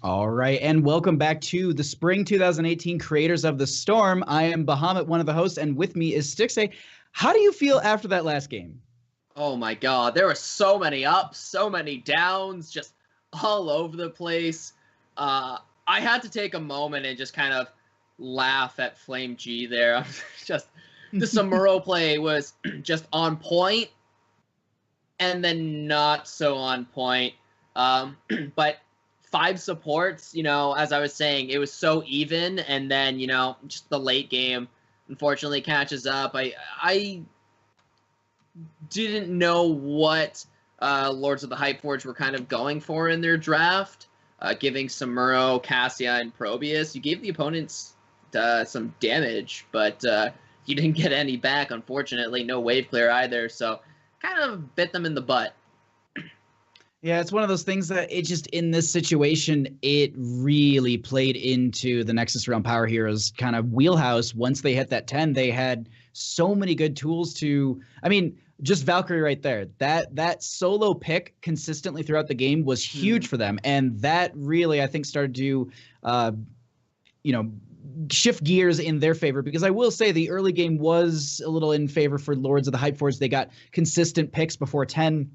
All right, and welcome back to the Spring 2018 Creators of the Storm. I am Bahamut, one of the hosts, and with me is Styxa. How do you feel after that last game? Oh my god, there were so many ups, so many downs, just all over the place. I had to take a moment and just kind of laugh at Flame G there. Just the Samuro play was just on point, and then not so on point. But 5 supports, as I was saying, it was so even, and then, just the late game unfortunately catches up. I didn't know what Lords of the Hypeforge were kind of going for in their draft, giving Samuro, Cassia, and Probius. You gave the opponents some damage, but you didn't get any back, unfortunately. No wave clear either, so kind of bit them in the butt. Yeah, it's one of those things that it just, in this situation, it really played into the Nexus Realm Power Heroes kind of wheelhouse. Once they hit that 10, they had so many good tools to, just Valkyrie right there. That solo pick consistently throughout the game was huge for them. And that really, I think, started to, shift gears in their favor, because I will say the early game was a little in favor for Lords of the Hypeforge. They got consistent picks before 10.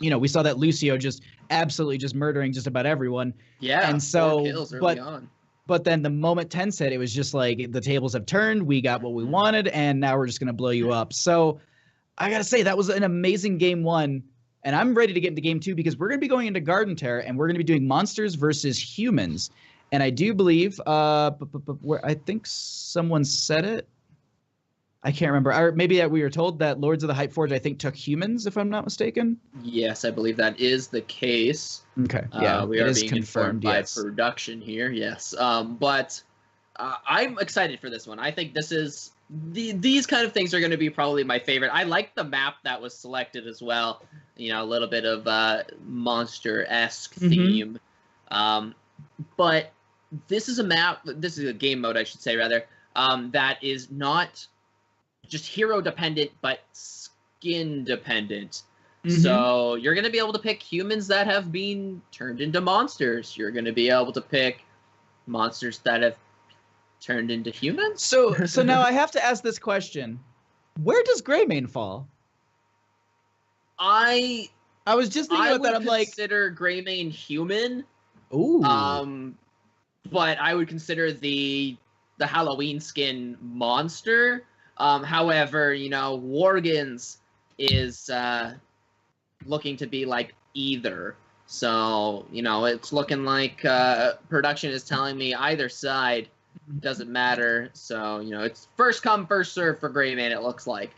We saw that Lucio just absolutely just murdering just about everyone. Yeah, and so 4 kills early on. But then the moment 10 said, it was just like the tables have turned. We got what we wanted, and now we're just going to blow you up. So I got to say, that was an amazing game 1. And I'm ready to get into game 2, because we're going to be going into Garden Terror, and we're going to be doing monsters versus humans. And I do believe, where I think someone said it. I can't remember. Or maybe we were told that Lords of the Hypeforge, I think, took humans, if I'm not mistaken. Yes, I believe that is the case. Okay, yeah, we are being confirmed by production here, yes. But I'm excited for this one. I think this is these kind of things are going to be probably my favorite. I like the map that was selected as well. A little bit of monster-esque theme. But this is a map. This is a game mode, I should say, rather. That is not just hero dependent, but skin dependent. So you're going to be able to pick humans that have been turned into monsters. You're going to be able to pick monsters that have turned into humans. So now I have to ask this question. Where does Greymane fall? I was just thinking about that. I'm like, consider Greymane human. Ooh. But I would consider the Halloween skin monster. However, Worgens is looking to be like either. So, it's looking like production is telling me either side doesn't matter. So, it's first come, first serve for Greymane, it looks like.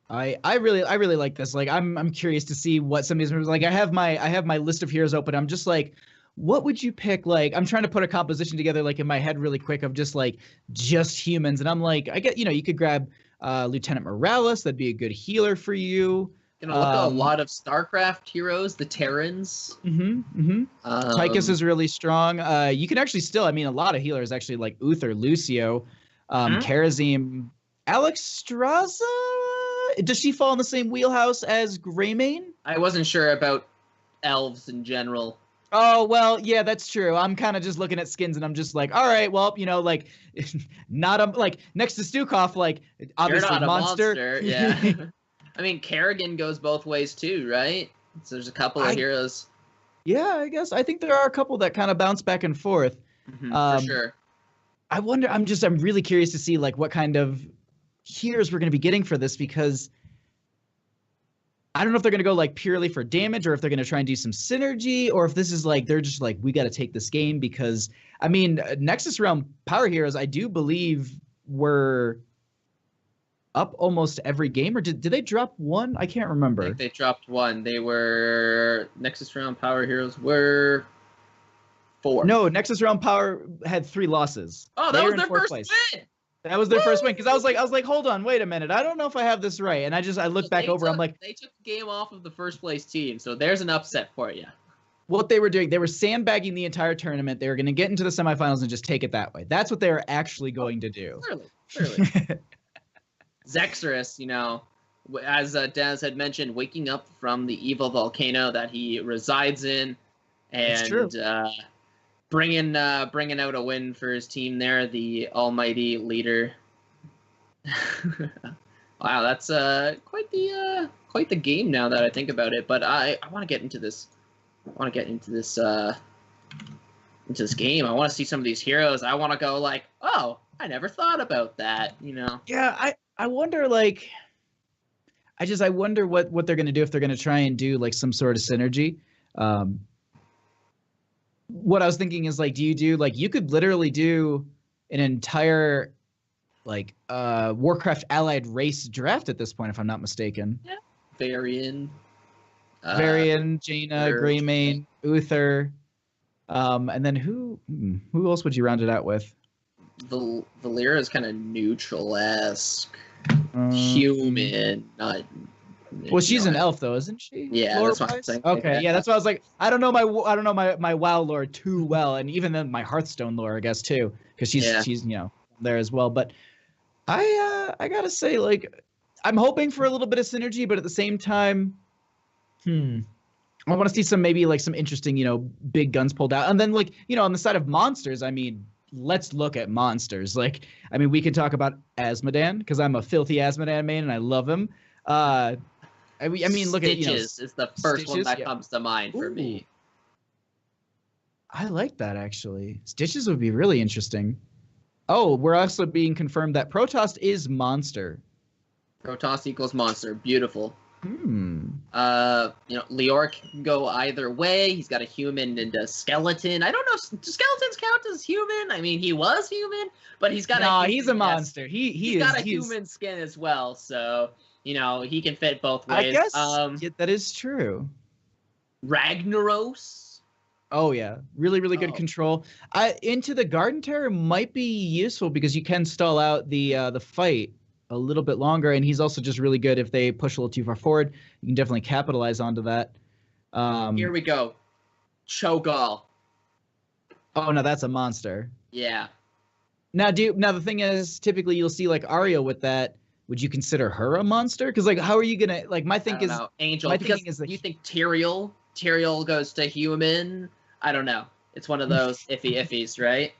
I really like this. Like, I'm curious to see what some of these members like. I have my list of heroes open. I'm just like, what would you pick? Like, I'm trying to put a composition together, like, in my head really quick of just humans. And I'm like, I get, you could grab Lieutenant Morales. That'd be a good healer for you. Look at a lot of StarCraft heroes, the Terrans. Tychus is really strong. You can actually still, a lot of healers actually, like Uther, Lucio, Karazim, Alex Straza. Does she fall in the same wheelhouse as Greymane? I wasn't sure about elves in general. Oh, well, yeah, that's true. I'm kind of just looking at skins, and I'm just like, all right, well, not next to Stukov, obviously You're not monster. A monster. Yeah. Kerrigan goes both ways too, right? So there's a couple of heroes. Yeah, I guess. I think there are a couple that kind of bounce back and forth. For sure. I wonder, I'm really curious to see, what kind of heroes we're going to be getting for this, because I don't know if they're going to go purely for damage, or if they're going to try and do some synergy, or if this is they're just we got to take this game, because Nexus Realm Power Heroes, I do believe, were up almost every game, or did they drop one? I can't remember. I think they dropped one. They were Nexus Realm Power Heroes were 4. No, Nexus Realm Power had 3 losses. Oh, that was their first win. That was their first win, because I was like, hold on, wait a minute, I don't know if I have this right, and I looked back over, I'm like, they took the game off of the first place team, so there's an upset for you. What they were doing, they were sandbagging the entire tournament. They were going to get into the semifinals and just take it that way. That's what they were actually going to do. Clearly. Zexorus, as Daz had mentioned, waking up from the evil volcano that he resides in, and bringing out a win for his team there, the almighty leader. Wow, that's quite the game now that I think about it. But I want to get into this. Into this game. I want to see some of these heroes. I want to go like, oh, I never thought about that. Yeah, I wonder like. I wonder what they're gonna do if they're gonna try and do like some sort of synergy. What I was thinking is like, do you do like you could literally do an entire like Warcraft allied race draft at this point, if I'm not mistaken. Yeah. Varian, Jaina, Greymane, Uther, and then who else would you round it out with? Valeera is kind of neutral-esque, human, not. Well, she's an elf though, isn't she? Yeah, that's what I'm saying. Okay, yeah, that's why I was like, I don't know my WoW lore too well, and even then my Hearthstone lore, I guess too, because she's there as well. But I gotta say, like, I'm hoping for a little bit of synergy, but at the same time, I want to see some maybe like some interesting, big guns pulled out, and then like on the side of monsters, I mean, let's look at monsters. Like, I mean, we can talk about Asmodan because I'm a filthy Asmodan main and I love him. I mean, look Stitches at is the first one that comes to mind for me. I like that actually. Stitches would be really interesting. Oh, we're also being confirmed that Protoss is monster. Protoss equals monster. Beautiful. Leoric can go either way. He's got a human and a skeleton. I don't know. Do skeletons count as human? I mean, he was human, but he's got he's a monster. He's got a human skin as well, so he can fit both ways. I guess that is true. Ragnaros. Oh yeah, really good control. Into the Garden Terror might be useful because you can stall out the fight a little bit longer, and he's also just really good if they push a little too far forward. You can definitely capitalize onto that. Here we go. Cho'Gall. Oh no, that's a monster. Yeah. Now the thing is, typically you'll see like Arya with that. Would you consider her a monster? Because like, how are you gonna like? My thing is Angel. Because you think Tyrael goes to human. I don't know. It's one of those iffies, right?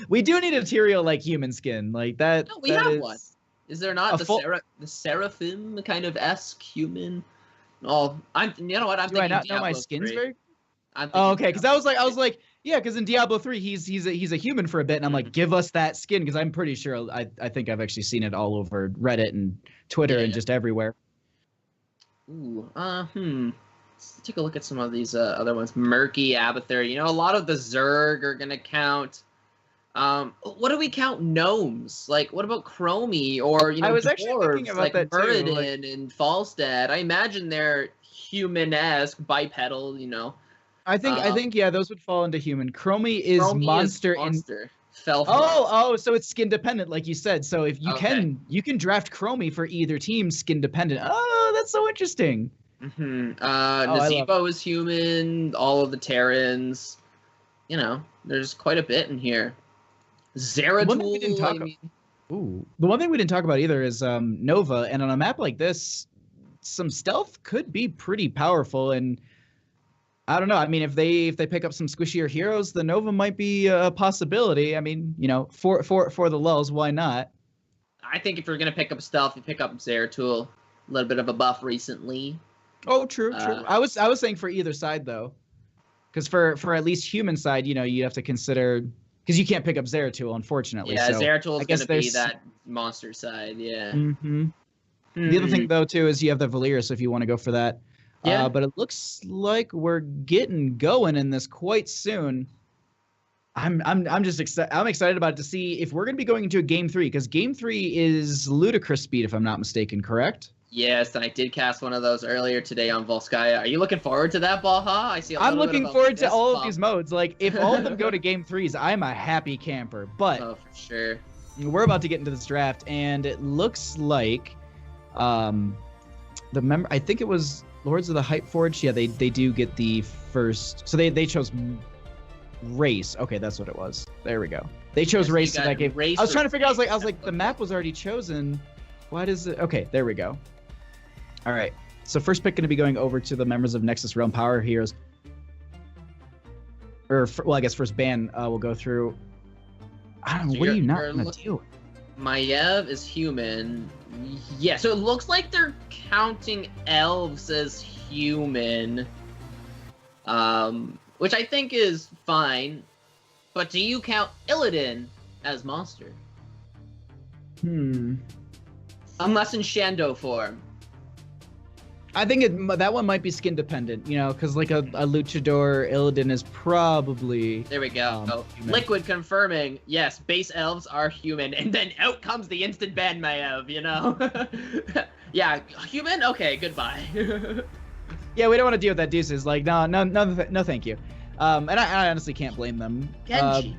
We do need a Tyrael like human skin like that. No, we have one. Is there not the Seraphim kind of esque human? Oh, I'm thinking I not Diablo know my skins 3. very? Oh, okay. Because I was like, yeah, because in Diablo 3 he's a human for a bit, and I'm like, give us that skin, because I'm pretty sure I think I've actually seen it all over Reddit and Twitter and just everywhere. Ooh, let's take a look at some of these other ones. Murky, Abathur. A lot of the Zerg are gonna count. What do we count gnomes? Like, what about Chromie or I was dwarves, actually thinking about like that Muradin too, and Falstad? I imagine they're human-esque, bipedal. I think yeah, those would fall into human. Chromie is monster. So it's skin dependent, like you said. So if you can draft Chromie for either team skin dependent. Oh, that's so interesting. Nazeebo is human. All of the Terrans. There's quite a bit in here. Zeratul. The one thing we didn't talk about either is Nova, and on a map like this, some stealth could be pretty powerful. And I don't know. I mean, if they pick up some squishier heroes, the Nova might be a possibility. I mean, for the lulz, why not? I think if you're gonna pick up stealth, you pick up Zeratul. A little bit of a buff recently. Oh, true. I was saying for either side though, because for at least human side, you have to consider. Because you can't pick up Zeratul, unfortunately. Yeah, so Zeratul is going to be that monster side, yeah. The other thing, though, too, is you have the Valeera, so if you want to go for that. Yeah. But it looks like we're getting going in this quite soon. I'm just excited. I'm excited about it to see if we're going to be going into a Game 3, because Game 3 is ludicrous speed, if I'm not mistaken, correct? Yes, and I did cast one of those earlier today on Volskaya. Are you looking forward to that, Baha? I'm looking forward to all of these modes. Like, if all of them go to Game 3s, I'm a happy camper. But for sure. We're about to get into this draft, and it looks like I think it was Lords of the Hype Forge. Yeah, they do get the first. So they chose race. Okay, that's what it was. There we go. They chose race in that game. I was trying to figure out. I was like, the map was already chosen. Why does it? Okay, there we go. All right. So first pick going to be going over to the members of Nexus Realm Power Heroes. well, I guess first ban we'll go through. I don't know. So What are you not you're going to do? Maiev is human. Yeah, so it looks like they're counting elves as human. Which I think is fine. But do you count Illidan as monster? Unless in Shando form. I think that one might be skin dependent, you know, because like a luchador Illidan is probably. There we go. Liquid confirming, yes, base elves are human, and then out comes the instant ban Maiev, you know? Yeah, human? Okay, goodbye. Yeah, we don't want to deal with that deuces. Like, no, thank you. And I honestly can't blame them. Genji.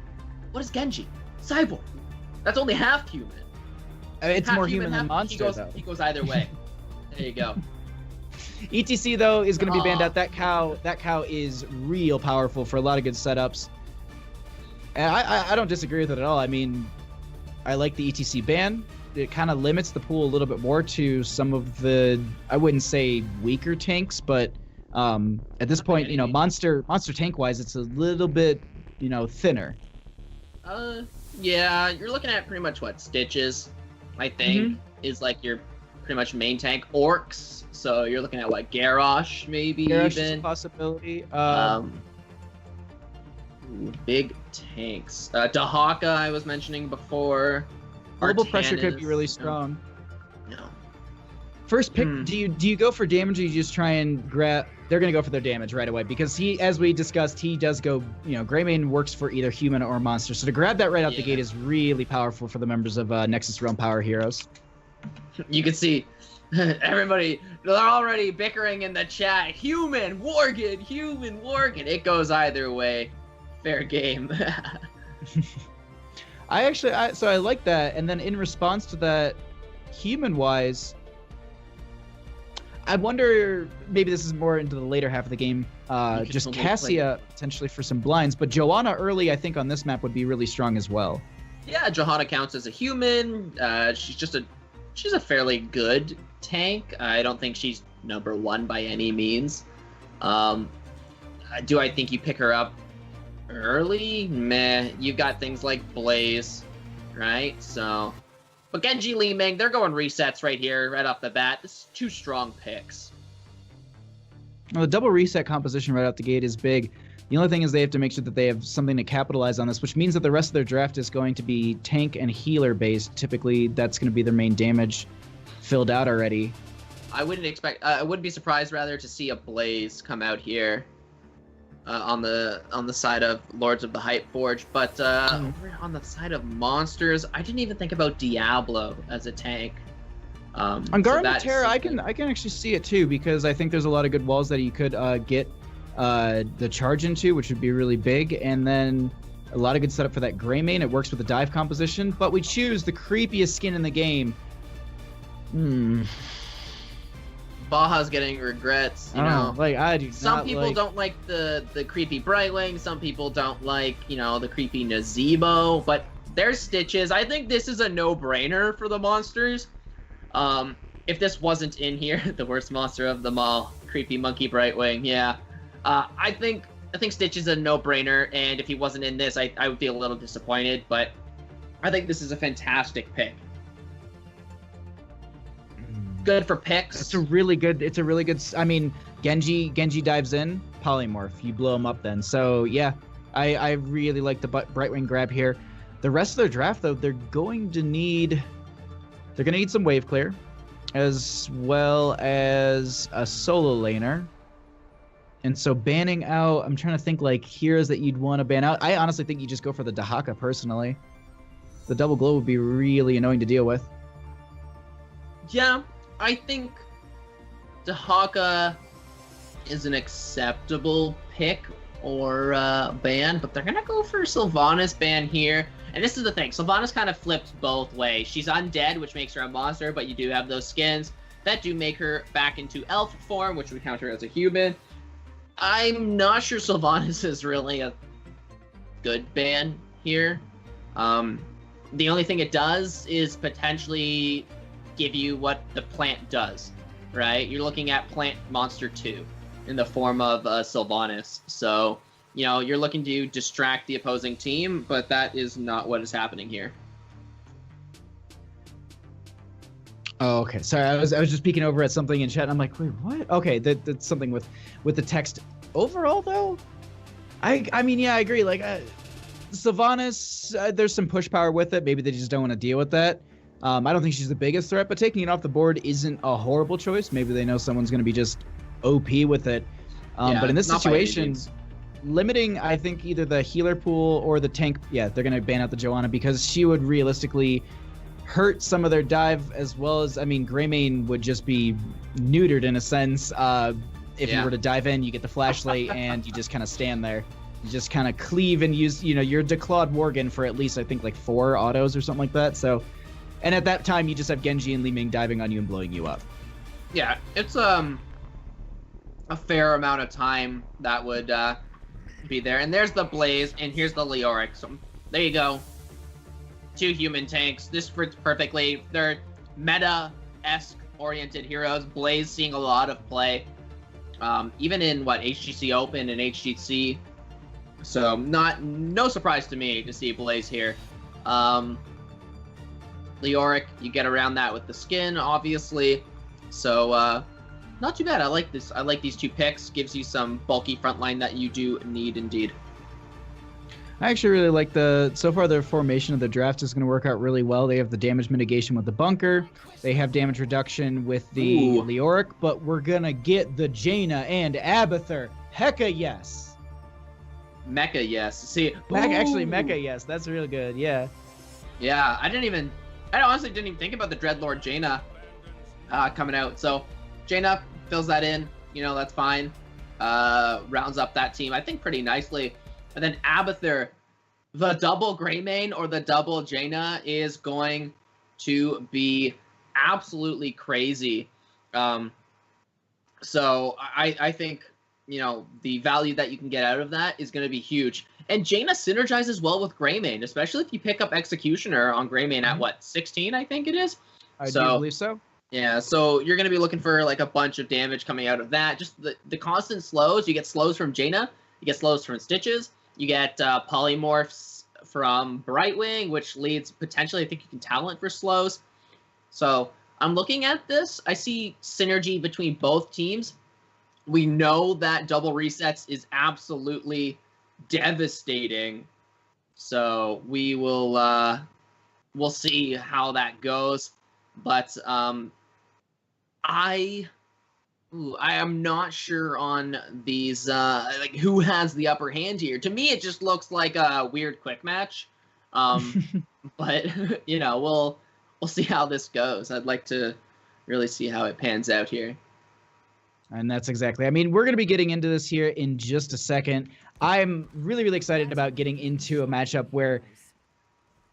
What is Genji? Cyborg. That's only half human. It's half more human than monster, though. He goes either way. There you go. ETC though is going to be banned out. That cow is real powerful for a lot of good setups. And I don't disagree with it at all. I mean, I like the ETC ban. It kind of limits the pool a little bit more to some of the, I wouldn't say weaker tanks, but at this point, you know, monster tank wise, it's a little bit, you know, thinner. Yeah, you're looking at pretty much what Stitches, I think, is like your pretty much main tank. Orcs. So you're looking at what, Garrosh maybe? Garrosh even is a possibility. Big tanks. Dahaka I was mentioning before. Global pressure could be really strong. No. First pick, do you go for damage or you just try and grab? They're gonna go for their damage right away because he, as we discussed, he does go. You know, Greymane works for either human or monster, so to grab that right out the gate is really powerful for the members of Nexus Realm Power Heroes. You can see everybody, they're already bickering in the chat. Human Worgen. It goes either way. Fair game. I like that, and then in response to that, human-wise, I wonder, maybe this is more into the later half of the game, just Cassia potentially for some blinds, but Joanna early, I think, on this map would be really strong as well. Yeah, Johanna counts as a human. She's a fairly good tank. I don't think she's number one by any means. Do I think you pick her up early? Meh. You've got things like Blaze, right? So, but Genji, Li Ming, they're going resets right here, right off the bat. This is two strong picks. Well, the double reset composition right out the gate is big. The only thing is they have to make sure that they have something to capitalize on this, which means that the rest of their draft is going to be tank and healer based. Typically, that's going to be their main damage filled out already. I wouldn't expect. I wouldn't be surprised rather to see a Blaze come out here on the side of Lords of the Hype Forge, but over on the side of monsters, I didn't even think about Diablo as a tank. On Garden of Terror, I can actually see it too because I think there's a lot of good walls that you could get the charge into, which would be really big, and then a lot of good setup for that Greymane. It works with the dive composition, but we choose the creepiest skin in the game. Baja's getting regrets, you know. Like I do. Some people don't like the creepy Brightwing. Some people don't like, you know, the creepy Nazebo. But there's Stitches. I think this is a no-brainer for the monsters. If this wasn't in here, the worst monster of them all, creepy monkey Brightwing. Yeah. I think Stitch is a no-brainer, and if he wasn't in this, I would be a little disappointed. But I think this is a fantastic pick. Good for picks. It's a really good. I mean, Genji dives in, polymorph. You blow him up then. So yeah, I really like the Brightwing grab here. The rest of their draft though, they're gonna need some wave clear, as well as a solo laner. And so banning out, I'm trying to think like heroes that you'd want to ban out. I honestly think you just go for the Dahaka personally. The double glow would be really annoying to deal with. Yeah, I think Dahaka is an acceptable pick or ban, but they're gonna go for Sylvanas ban here. And this is the thing, Sylvanas kind of flips both ways. She's undead, which makes her a monster, but you do have those skins that do make her back into elf form, which would count her as a human. I'm not sure Sylvanas is really a good ban here. The only thing it does is potentially give you what the plant does, right? You're looking at Plant Monster 2 in the form of Sylvanas. So you know, you're looking to distract the opposing team, but that is not what is happening here. Oh, okay. Sorry, I was just peeking over at something in chat. And I'm like, wait, what? Okay, that's something with the text. Overall, though, I mean, yeah, I agree. Like, Sylvanas, there's some push power with it. Maybe they just don't want to deal with that. I don't think she's the biggest threat, but taking it off the board isn't a horrible choice. Maybe they know someone's going to be just OP with it. But in this situation, limiting, I think, either the healer pool or the tank, yeah, they're going to ban out the Joanna because she would realistically hurt some of their dive, as well as, I mean, Greymane would just be neutered in a sense. If you were to dive in, you get the flashlight and you just kind of stand there. You just kind of cleave and use, you know, your Declawed Morgan for at least, I think, like 4 autos or something like that. So, and at that time, you just have Genji and Li Ming diving on you and blowing you up. Yeah, it's a fair amount of time that would be there. And there's the Blaze, and here's the Leoric. So there you go. 2 human tanks. This fits perfectly. They're meta-esque oriented heroes. Blaze seeing a lot of play, even in HGC Open and HGC. So no surprise to me to see Blaze here. Leoric, you get around that with the skin, obviously. So not too bad. I like this. I like these 2 picks. Gives you some bulky frontline that you do need indeed. I actually really like so far the formation of the draft is going to work out really well. They have the damage mitigation with the bunker. They have damage reduction with the Leoric, but we're going to get the Jaina and Abathur. Hecka yes. Mecha yes. See, actually Mecha yes. That's real good. Yeah. Yeah, I honestly didn't even think about the Dreadlord Jaina coming out. So Jaina fills that in, you know, that's fine. Rounds up that team, I think, pretty nicely. And then Abathur, the double Greymane or the double Jaina is going to be absolutely crazy. So I think, you know, the value that you can get out of that is going to be huge. And Jaina synergizes well with Greymane, especially if you pick up Executioner on Greymane at, what, 16, I think it is? I do believe so. Yeah, so you're going to be looking for, like, a bunch of damage coming out of that. Just the constant slows. You get slows from Jaina. You get slows from Stitches. You get polymorphs from Brightwing, which leads potentially, I think you can talent for slows. So I'm looking at this. I see synergy between both teams. We know that double resets is absolutely devastating. So we will we'll see how that goes. But I am not sure on these, like, who has the upper hand here. To me, it just looks like a weird quick match. But, you know, we'll see how this goes. I'd like to really see how it pans out here. And that's exactly, I mean, we're going to be getting into this here in just a second. I'm really, really excited about getting into a matchup where,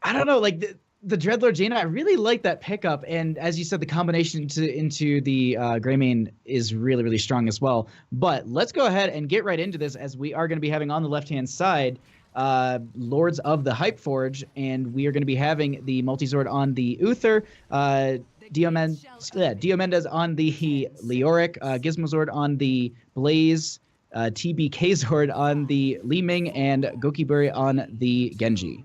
I don't know, like, the Dreadlord Jaina, I really like that pickup, and as you said, the combination into the Greymane is really, really strong as well. But let's go ahead and get right into this, as we are going to be having on the left-hand side Lords of the Hype Forge, and we are going to be having the Multizord on the Uther, Diomendes on the Leoric, Gizmozord on the Blaze, TBK Zord on the Li Ming, and Gokiburi on the Genji.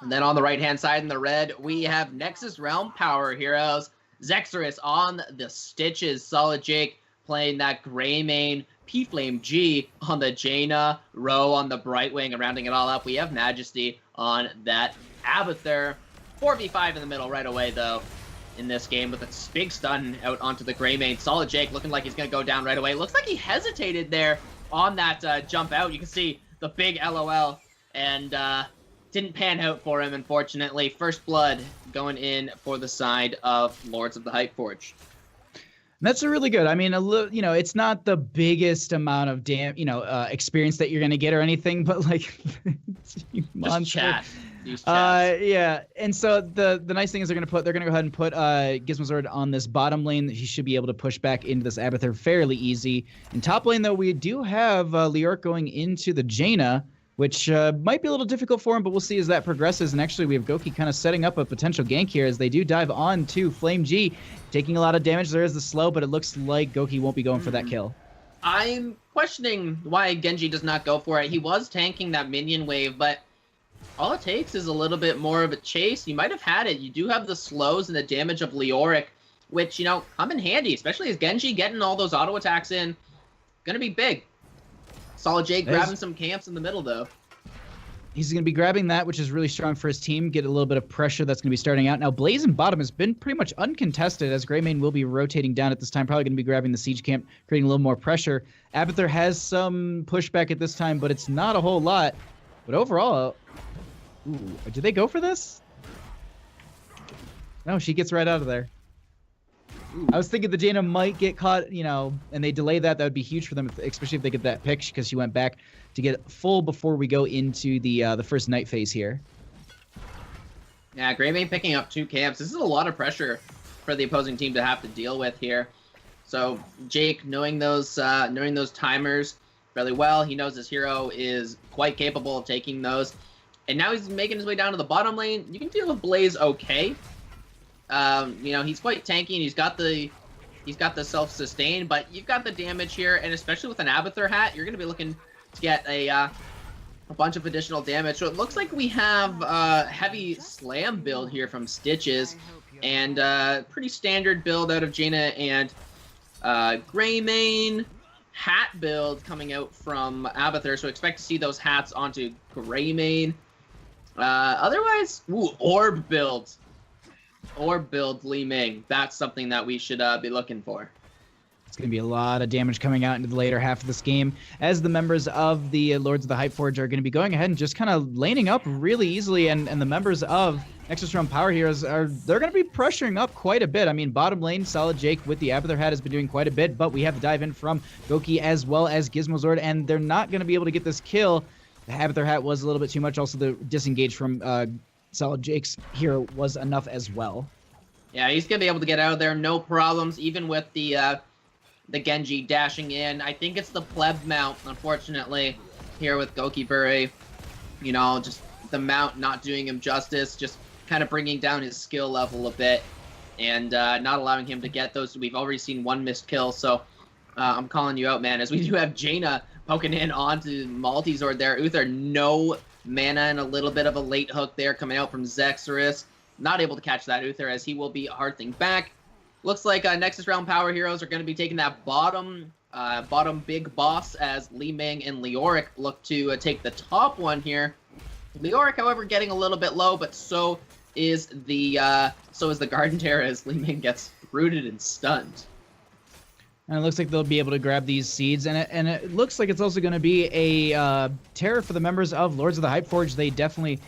And then on the right-hand side in the red, we have Nexus Realm Power Heroes. Zexorus on the Stitches. Solid Jake playing that Greymane. P-Flame G on the Jaina. Row on the Brightwing. And rounding it all up, we have Majesty on that Abathur. 4v5 in the middle right away, though, in this game with a big stun out onto the Greymane. Solid Jake looking like he's going to go down right away. Looks like he hesitated there on that jump out. You can see the big LOL. And didn't pan out for him, unfortunately. First blood going in for the side of Lords of the Hype Forge. That's a really good. I mean, you know, it's not the biggest amount of experience that you're gonna get or anything, but like, just chat. Yeah. And so the nice thing is they're gonna go ahead and put Gizmozord on this bottom lane. He should be able to push back into this Abathur fairly easy. In top lane, though, we do have Leoric going into the Jaina, which might be a little difficult for him, but we'll see as that progresses. And actually, we have Goki kind of setting up a potential gank here as they do dive on to Flame G, taking a lot of damage. There is the slow, but it looks like Goki won't be going for that kill. I'm questioning why Genji does not go for it. He was tanking that minion wave, but all it takes is a little bit more of a chase. You might have had it. You do have the slows and the damage of Leoric, which, you know, come in handy, especially as Genji getting all those auto attacks in. Gonna be big. Solid Jake grabbing some camps in the middle, though. He's going to be grabbing that, which is really strong for his team. Get a little bit of pressure that's going to be starting out. Now, Blaze in bottom has been pretty much uncontested, as Greymane will be rotating down at this time. Probably going to be grabbing the siege camp, creating a little more pressure. Abathur has some pushback at this time, but it's not a whole lot. But overall, ooh, did they go for this? No, she gets right out of there. I was thinking the Jaina might get caught, you know, and they delay that. That would be huge for them, especially if they get that pick, because she went back to get full before we go into the first night phase here. Yeah, Greymane picking up 2 camps. This is a lot of pressure for the opposing team to have to deal with here. So Jake, knowing those timers fairly well, he knows his hero is quite capable of taking those, and now he's making his way down to the bottom lane. You can deal with Blaze okay. You know, he's quite tanky, and he's got the self-sustain, but you've got the damage here, and especially with an Abathur hat, you're going to be looking to get a bunch of additional damage. So it looks like we have a heavy slam build here from Stitches, and pretty standard build out of Jaina and Greymane. Hat build coming out from Abathur, so expect to see those hats onto Greymane. Otherwise, ooh, orb build. Or build Li Ming. That's something that we should be looking for. It's going to be a lot of damage coming out into the later half of this game, as the members of the Lords of the Hypeforge are going to be going ahead and just kind of laning up really easily, and the members of Nexus Realm Power Heroes they're going to be pressuring up quite a bit. I mean, bottom lane, Solid Jake with the Abathur hat has been doing quite a bit, but we have the dive in from Goki as well as Gizmozord, and they're not going to be able to get this kill. The Abathur hat was a little bit too much. Also, the disengage from Solid Jake's hero was enough as well. Yeah, he's gonna be able to get out of there, no problems, even with the Genji dashing in. I think it's the pleb mount, unfortunately, here with Goki Bure. You know, just the mount not doing him justice, just kind of bringing down his skill level a bit, and not allowing him to get those. We've already seen 1 missed kill, so I'm calling you out, man, as we do have Jaina poking in onto Multizord there. Uther, no mana and a little bit of a late hook there coming out from Zexorus. Not able to catch that Uther, as he will be hearthing back. Looks like Nexus Realm Power Heroes are going to be taking that bottom big boss, as Li Ming and Leoric look to take the top one here. Leoric, however, getting a little bit low, but so is the Garden Terror, as Li Ming gets rooted and stunned. And it looks like they'll be able to grab these seeds, and it looks like it's also going to be a terror for the members of Lords of the Hypeforge. They definitely.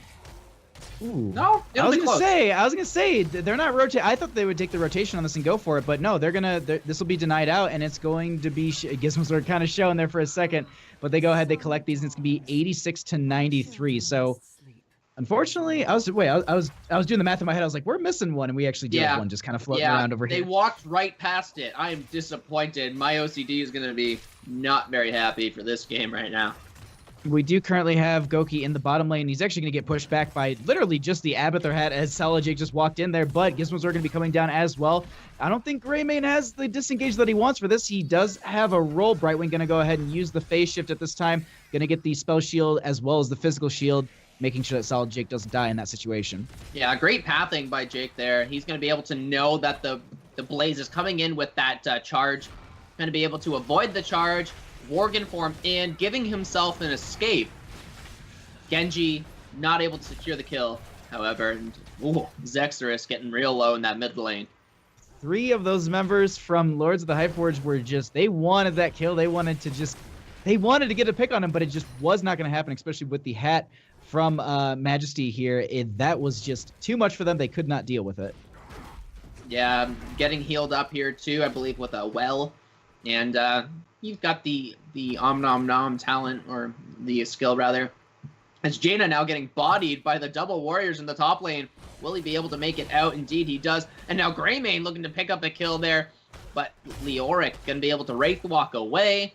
Ooh. No, I was gonna say they're not rotate. I thought they would take the rotation on this and go for it, but no, this will be denied out, and it's going to be Gizmos are kind of showing there for a second, but they go ahead, they collect these, and it's gonna be 86 to 93. So unfortunately, I was doing the math in my head. I was like, we're missing one, and we actually do have one just kind of floating around over here. They walked right past it. I am disappointed. My OCD is gonna be not very happy for this game right now. We do currently have Goki in the bottom lane. He's actually going to get pushed back by literally just the Abathur hat, as Solid Jake just walked in there, but Gizmos are going to be coming down as well. I don't think Greymane has the disengage that he wants for this. He does have a roll. Brightwing going to go ahead and use the phase shift at this time. Going to get the spell shield as well as the physical shield, making sure that Solid Jake doesn't die in that situation. Yeah, great pathing by Jake there. He's going to be able to know that the Blaze is coming in with that charge. Going to be able to avoid the charge, Worgen form in, giving himself an escape. Genji not able to secure the kill, however, and Zexorus getting real low in that mid lane. 3 of those members from Lords of the Hypeforge were they wanted that kill. They wanted to get a pick on him, but it just was not going to happen, especially with the hat from Majesty here. That was just too much for them. They could not deal with it. Yeah, getting healed up here too, I believe, with a well. And you've got the Om Nom Nom talent, or the skill rather. As Jaina now getting bodied by the double warriors in the top lane. Will he be able to make it out? Indeed he does. And now Greymane looking to pick up a kill there. But Leoric going to be able to Wraith Walk away.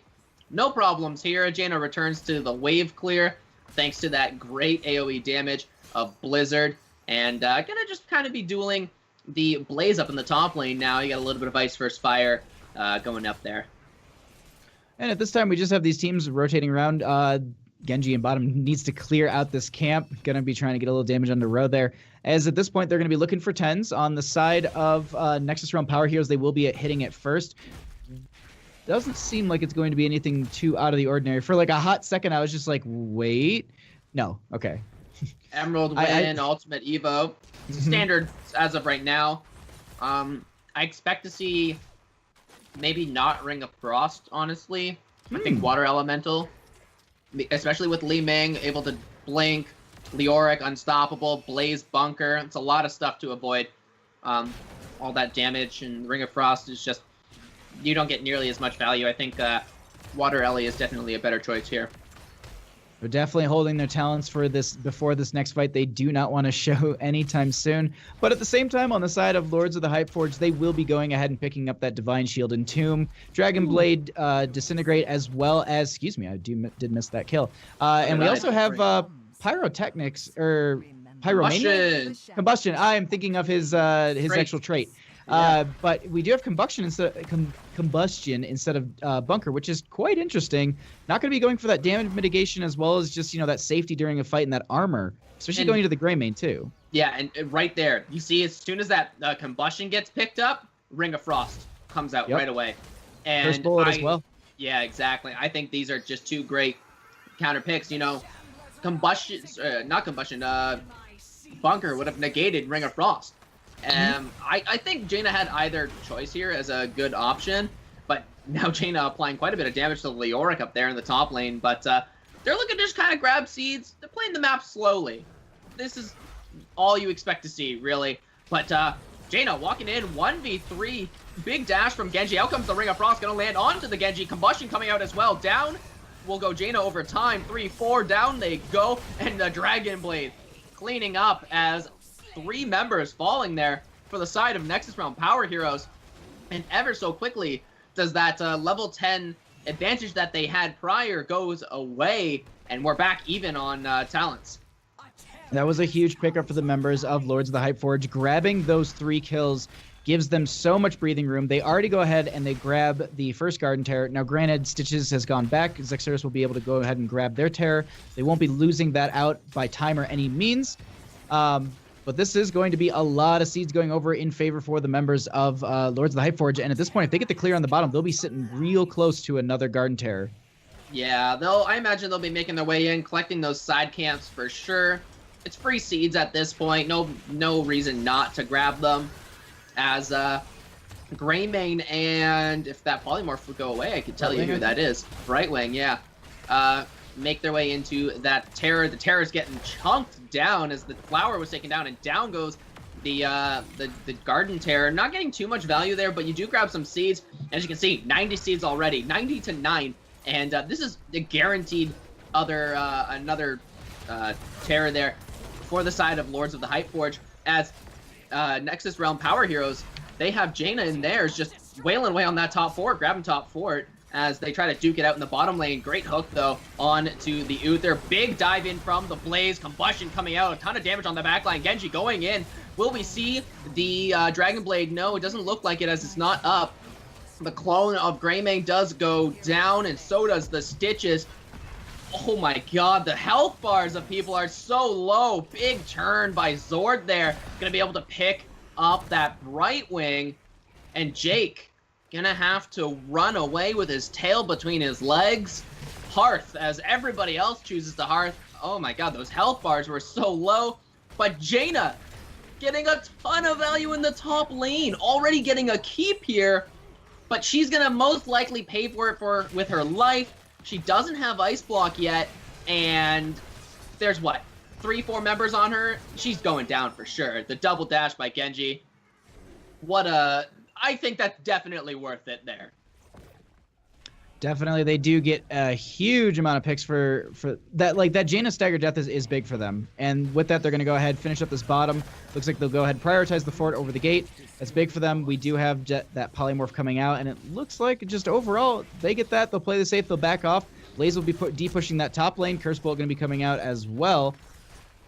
No problems here. Jaina returns to the wave clear, thanks to that great AoE damage of Blizzard. And going to just kind of be dueling the Blaze up in the top lane now. You got a little bit of Ice vs. Fire going up there. And at this time, we just have these teams rotating around. Genji in bottom needs to clear out this camp. Going to be trying to get a little damage on the road there. As at this point, they're going to be looking for 10s. On the side of Nexus Realm Power Heroes, they will be hitting it first. Doesn't seem like it's going to be anything too out of the ordinary. For like a hot second, I was just like, wait. No, okay. Emerald win, Ultimate Evo. Standard as of right now. I expect to see maybe not Ring of Frost, honestly. I think Water Elemental. Especially with Li Ming, able to blink, Leoric, unstoppable, Blaze Bunker. It's a lot of stuff to avoid. All that damage, and Ring of Frost is just, you don't get nearly as much value. I think Water Ellie is definitely a better choice here. They're definitely holding their talents for this before this next fight. They do not want to show anytime soon. But at the same time, on the side of Lords of the Hypeforge, they will be going ahead and picking up that Divine Shield and Tomb, Dragon Blade, Disintegrate, as well as, excuse me, I did miss that kill. And we also have Pyrotechnics, or Pyromania? Combustion. I am thinking of his actual trait. But we do have combustion instead of bunker, which is quite interesting. Not going to be going for that damage mitigation as well as just, that safety during a fight and that armor, especially going to the gray main too. Yeah, and right there, you see as soon as that combustion gets picked up, Ring of Frost comes out right away. And First bullet as well. Yeah, exactly. I think these are just two great counter picks. Combustion, not combustion, bunker would have negated Ring of Frost. I think Jaina had either choice here as a good option, but now Jaina applying quite a bit of damage to Leoric up there in the top lane, but they're looking to just kind of grab seeds. They're playing the map slowly. This is all you expect to see, really. But Jaina walking in, 1v3, big dash from Genji. Out comes the Ring of Frost, gonna land onto the Genji. Combustion coming out as well. Down will go Jaina over time. 3-4, down they go, and the Dragon Blade cleaning up as 3 members falling there for the side of Nexus Realm Power Heroes. And ever so quickly does that level 10 advantage that they had prior goes away, and we're back even on talents. That was a huge pickup for the members of Lords of the Hypeforge. Grabbing those 3 kills gives them so much breathing room. They already go ahead and they grab the first Garden Terror. Now, granted, Stitches has gone back. Zexeris will be able to go ahead and grab their Terror. They won't be losing that out by time or any means. But this is going to be a lot of seeds going over in favor for the members of Lords of the Hypeforge. And at this point, if they get the clear on the bottom, they'll be sitting real close to another Garden Terror. Yeah, I imagine they'll be making their way in, collecting those side camps for sure. It's free seeds at this point. No reason not to grab them. As Greymane, and if that polymorph would go away, I could tell you who that is. Brightwing, yeah. Make their way into that Terror. The Terror's getting chunked down as the flower was taken down, and down goes the Garden Terror. Not getting too much value there, but you do grab some seeds. As you can see, 90 seeds already, 90 to 9, and this is a guaranteed another Terror there for the side of Lords of the Hypeforge. As Nexus Realm Power Heroes, they have Jaina in theirs, just wailing away on that top fort, grabbing top fort as they try to duke it out in the bottom lane. Great hook, though, on to the Uther. Big dive in from the Blaze. Combustion coming out. A ton of damage on the backline. Genji going in. Will we see the Dragon Blade? No, it doesn't look like it as it's not up. The clone of Greymane does go down, and so does the Stitches. Oh my god, the health bars of people are so low. Big turn by Zord there. Gonna be able to pick up that Brightwing. And Jake gonna have to run away with his tail between his legs. Hearth, as everybody else chooses the Hearth. Oh my god, those health bars were so low. But Jaina getting a ton of value in the top lane. Already getting a keep here. But she's gonna most likely pay for it with her life. She doesn't have Ice Block yet, and there's what, 3-4 members on her? She's going down for sure. The double dash by Genji. I think that's definitely worth it there. Definitely, they do get a huge amount of picks for that. Like, that Jaina Stagger Death is big for them. And with that, they're going to go ahead, finish up this bottom. Looks like they'll go ahead and prioritize the fort over the gate. That's big for them. We do have that polymorph coming out, and it looks like just overall, they get that. They'll play the safe. They'll back off. Blaze will be de-pushing that top lane. Curse Bolt going to be coming out as well.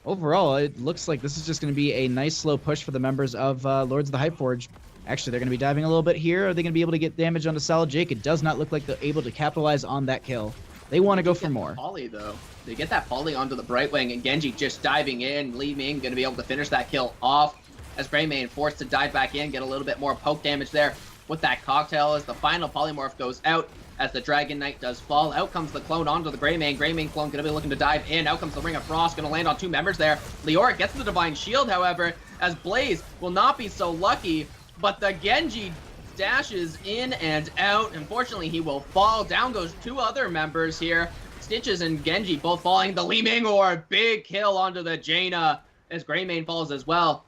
overall, it looks like this is just going to be a nice slow push for the members of Lords of the Hypeforge. Actually, they're going to be diving a little bit here. Are they going to be able to get damage onto Solid Jake? It does not look like they're able to capitalize on that kill. They want to go for more. Poly, though. They get that Poly onto the Brightwing, and Genji just diving in. Li Ming going to be able to finish that kill off as Greymane forced to dive back in, get a little bit more poke damage there with that cocktail as the final Polymorph goes out as the Dragon Knight does fall. Out comes the clone onto the Greymane. Greymane clone going to be looking to dive in. Out comes the Ring of Frost, going to land on 2 members there. Leoric gets the Divine Shield, however, as Blaze will not be so lucky, but the Genji dashes in and out. Unfortunately, he will fall. Down goes 2 other members here. Stitches and Genji both falling. The Li Ming or big kill onto the Jaina as Greymane falls as well.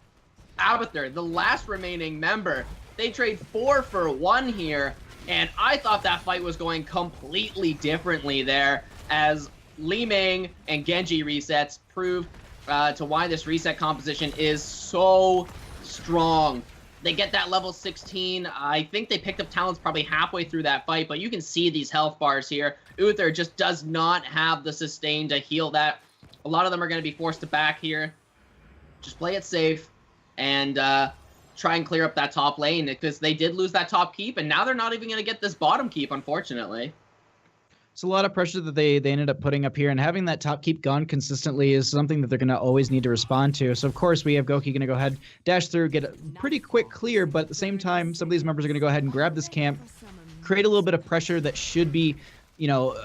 Abathur, the last remaining member, they trade 4 for 1 here, and I thought that fight was going completely differently there as Li Ming and Genji resets prove to why this reset composition is so strong. They get that level 16. I think they picked up talents probably halfway through that fight, but you can see these health bars here. Uther just does not have the sustain to heal that. A lot of them are going to be forced to back here. Just play it safe and try and clear up that top lane because they did lose that top keep, and now they're not even going to get this bottom keep, unfortunately. It's a lot of pressure that they ended up putting up here, and having that top keep gone consistently is something that they're going to always need to respond to. So, of course, we have Goki going to go ahead, dash through, get a pretty quick clear, but at the same time, some of these members are going to go ahead and grab this camp, create a little bit of pressure that should be, you know,